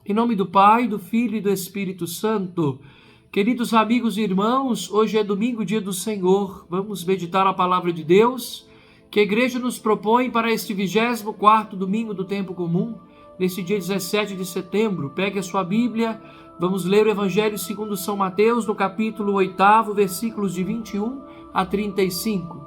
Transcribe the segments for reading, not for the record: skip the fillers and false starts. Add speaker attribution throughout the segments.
Speaker 1: Em nome do Pai, do Filho e do Espírito Santo. Queridos amigos e irmãos, hoje é domingo, dia do Senhor. Vamos meditar a palavra de Deus, que a igreja nos propõe para este 24º domingo do tempo comum, nesse dia 17 de setembro. Pegue a sua Bíblia, vamos ler o Evangelho segundo São Mateus, no capítulo 8, versículos de 21 a 35.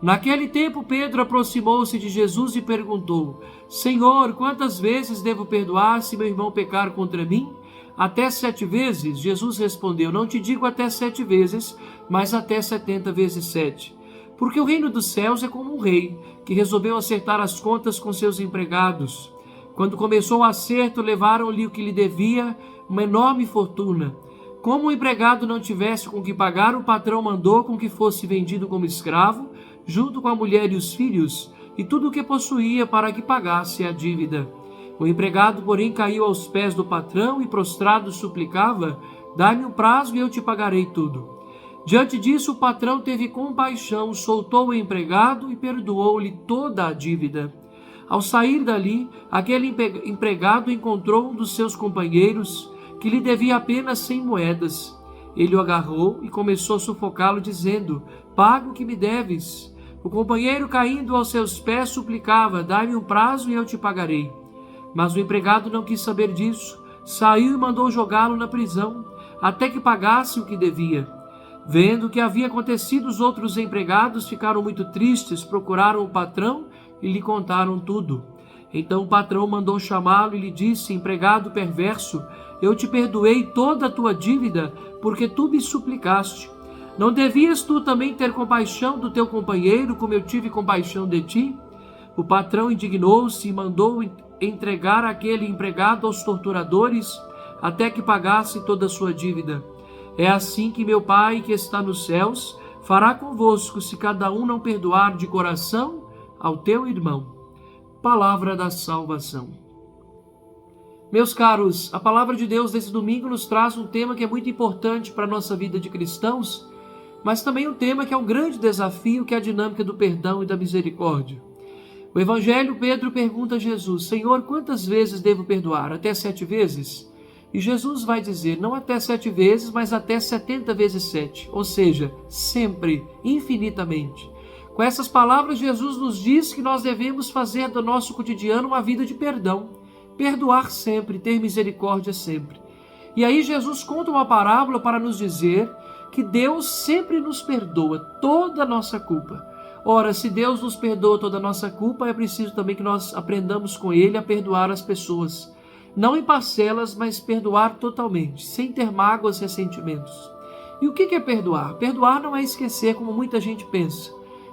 Speaker 1: Naquele tempo, Pedro aproximou-se de Jesus e perguntou: Senhor, quantas vezes devo perdoar se meu irmão pecar contra mim? Até 7 vezes? Jesus respondeu: Não te digo até 7 vezes, mas até 70 vezes 7. Porque o reino dos céus é como um rei que resolveu acertar as contas com seus empregados. Quando começou o acerto, levaram-lhe o que lhe devia, uma enorme fortuna. Como o empregado não tivesse com que pagar, o patrão mandou com que fosse vendido como escravo, junto com a mulher e os filhos, e tudo o que possuía, para que pagasse a dívida. O empregado, porém, caiu aos pés do patrão e, prostrado, suplicava: Dá-me um prazo e eu te pagarei tudo. Diante disso, o patrão teve compaixão, soltou o empregado e perdoou-lhe toda a dívida. Ao sair dali, aquele empregado encontrou um dos seus companheiros, que lhe devia apenas 100 moedas. Ele o agarrou e começou a sufocá-lo, dizendo: Paga o que me deves. O companheiro, caindo aos seus pés, suplicava: Dá-me um prazo e eu te pagarei. Mas o empregado não quis saber disso. Saiu e mandou jogá-lo na prisão, até que pagasse o que devia. Vendo o que havia acontecido, os outros empregados ficaram muito tristes, procuraram o patrão e lhe contaram tudo. Então o patrão mandou chamá-lo e lhe disse: Empregado perverso, eu te perdoei toda a tua dívida, porque tu me suplicaste. Não devias tu também ter compaixão do teu companheiro, como eu tive compaixão de ti? O patrão indignou-se e mandou entregar aquele empregado aos torturadores, até que pagasse toda a sua dívida. É assim que meu Pai, que está nos céus, fará convosco, se cada um não perdoar de coração ao teu irmão. Palavra da salvação. Meus caros, a palavra de Deus desse domingo nos traz um tema que é muito importante para a nossa vida de cristãos, mas também um tema que é um grande desafio, que é a dinâmica do perdão e da misericórdia. O Evangelho, Pedro pergunta a Jesus: Senhor, quantas vezes devo perdoar? Até 7 vezes? E Jesus vai dizer: não até 7 vezes, mas até 70 vezes 7, ou seja, sempre, infinitamente. Com essas palavras, Jesus nos diz que nós devemos fazer do nosso cotidiano uma vida de perdão, perdoar sempre, ter misericórdia sempre. E aí Jesus conta uma parábola para nos dizer que Deus sempre nos perdoa toda a nossa culpa. Ora, se Deus nos perdoa toda a nossa culpa, é preciso também que nós aprendamos com Ele a perdoar as pessoas. Não em parcelas, mas perdoar totalmente, sem ter mágoas e ressentimentos. E o que é perdoar? Perdoar não é esquecer, como muita gente pensa.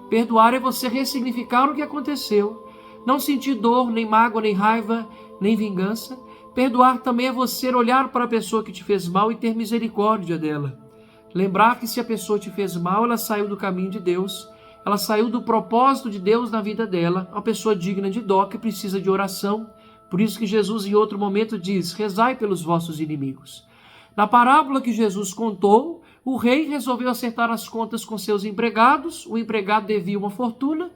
Speaker 1: Perdoar é você ressignificar o que aconteceu, não sentir dor, nem mágoa, nem raiva, nem vingança. Perdoar também é você olhar para a pessoa que te fez mal e ter misericórdia dela. Lembrar que se a pessoa te fez mal, ela saiu do caminho de Deus, ela saiu do propósito de Deus na vida dela, uma pessoa digna de dó, que precisa de oração. Por isso que Jesus em outro momento diz: rezai pelos vossos inimigos. Na parábola que Jesus contou, o rei resolveu acertar as contas com seus empregados. O empregado devia uma fortuna.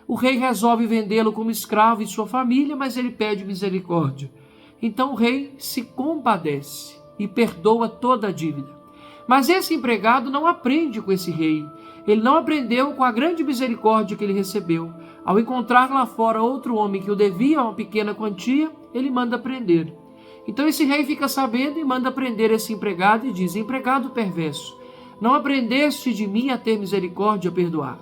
Speaker 1: O rei resolve vendê-lo como escravo e sua família, mas ele pede misericórdia. Então o rei se compadece e perdoa toda a dívida. Mas esse empregado não aprende com esse rei. Ele não aprendeu com a grande misericórdia que ele recebeu. Ao encontrar lá fora outro homem que o devia uma pequena quantia, ele manda prender. Então esse rei fica sabendo e manda prender esse empregado e diz: Empregado perverso, não aprendeste de mim a ter misericórdia e a perdoar?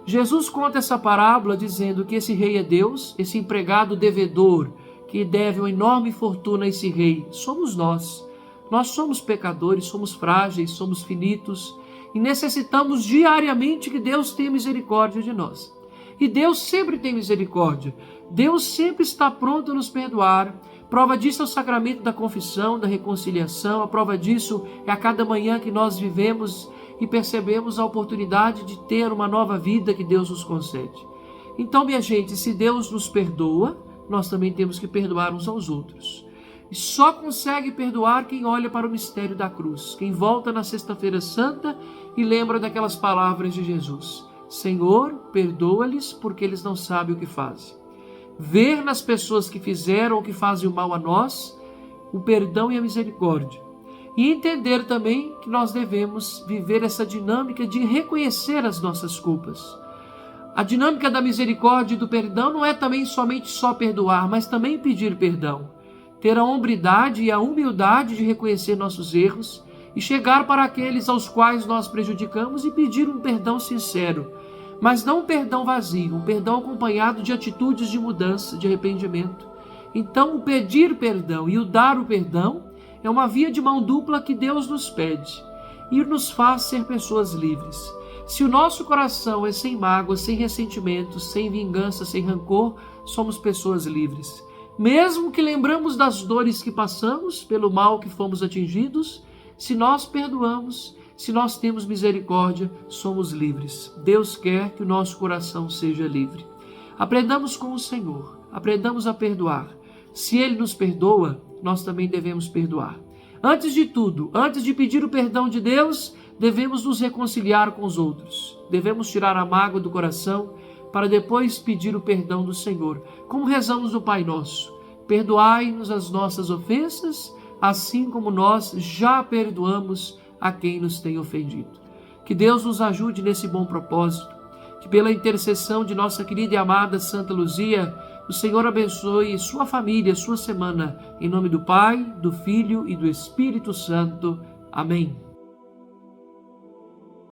Speaker 1: Jesus conta essa parábola dizendo que esse rei é Deus, esse empregado devedor, que deve uma enorme fortuna a esse rei, somos nós. Nós somos pecadores, somos frágeis, somos finitos e necessitamos diariamente que Deus tenha misericórdia de nós. E Deus sempre tem misericórdia. Deus sempre está pronto a nos perdoar. Prova disso é o sacramento da confissão, da reconciliação. A prova disso é a cada manhã que nós vivemos e percebemos a oportunidade de ter uma nova vida que Deus nos concede. Então, minha gente, se Deus nos perdoa, nós também temos que perdoar uns aos outros. E só consegue perdoar quem olha para o mistério da cruz, quem volta na Sexta-feira Santa e lembra daquelas palavras de Jesus: Senhor, perdoa-lhes porque eles não sabem o que fazem. Ver nas pessoas que fizeram ou que fazem o mal a nós o perdão e a misericórdia. E entender também que nós devemos viver essa dinâmica de reconhecer as nossas culpas. A dinâmica da misericórdia e do perdão não é também somente só perdoar, mas também pedir perdão. Ter a hombridade e a humildade de reconhecer nossos erros e chegar para aqueles aos quais nós prejudicamos e pedir um perdão sincero, mas não um perdão vazio, um perdão acompanhado de atitudes de mudança, de arrependimento. Então, o pedir perdão e o dar o perdão é uma via de mão dupla que Deus nos pede e nos faz ser pessoas livres. Se o nosso coração é sem mágoa, sem ressentimento, sem vingança, sem rancor, somos pessoas livres. Mesmo que lembramos das dores que passamos, pelo mal que fomos atingidos, se nós perdoamos, se nós temos misericórdia, somos livres. Deus quer que o nosso coração seja livre. Aprendamos com o Senhor, aprendamos a perdoar. Se Ele nos perdoa, nós também devemos perdoar. Antes de tudo, antes de pedir o perdão de Deus, devemos nos reconciliar com os outros. Devemos tirar a mágoa do coração para depois pedir o perdão do Senhor. Como rezamos no Pai Nosso: perdoai-nos as nossas ofensas, assim como nós já perdoamos a quem nos tem ofendido. Que Deus nos ajude nesse bom propósito, que pela intercessão de nossa querida e amada Santa Luzia, o Senhor abençoe sua família, sua semana, em nome do Pai, do Filho e do Espírito Santo. Amém.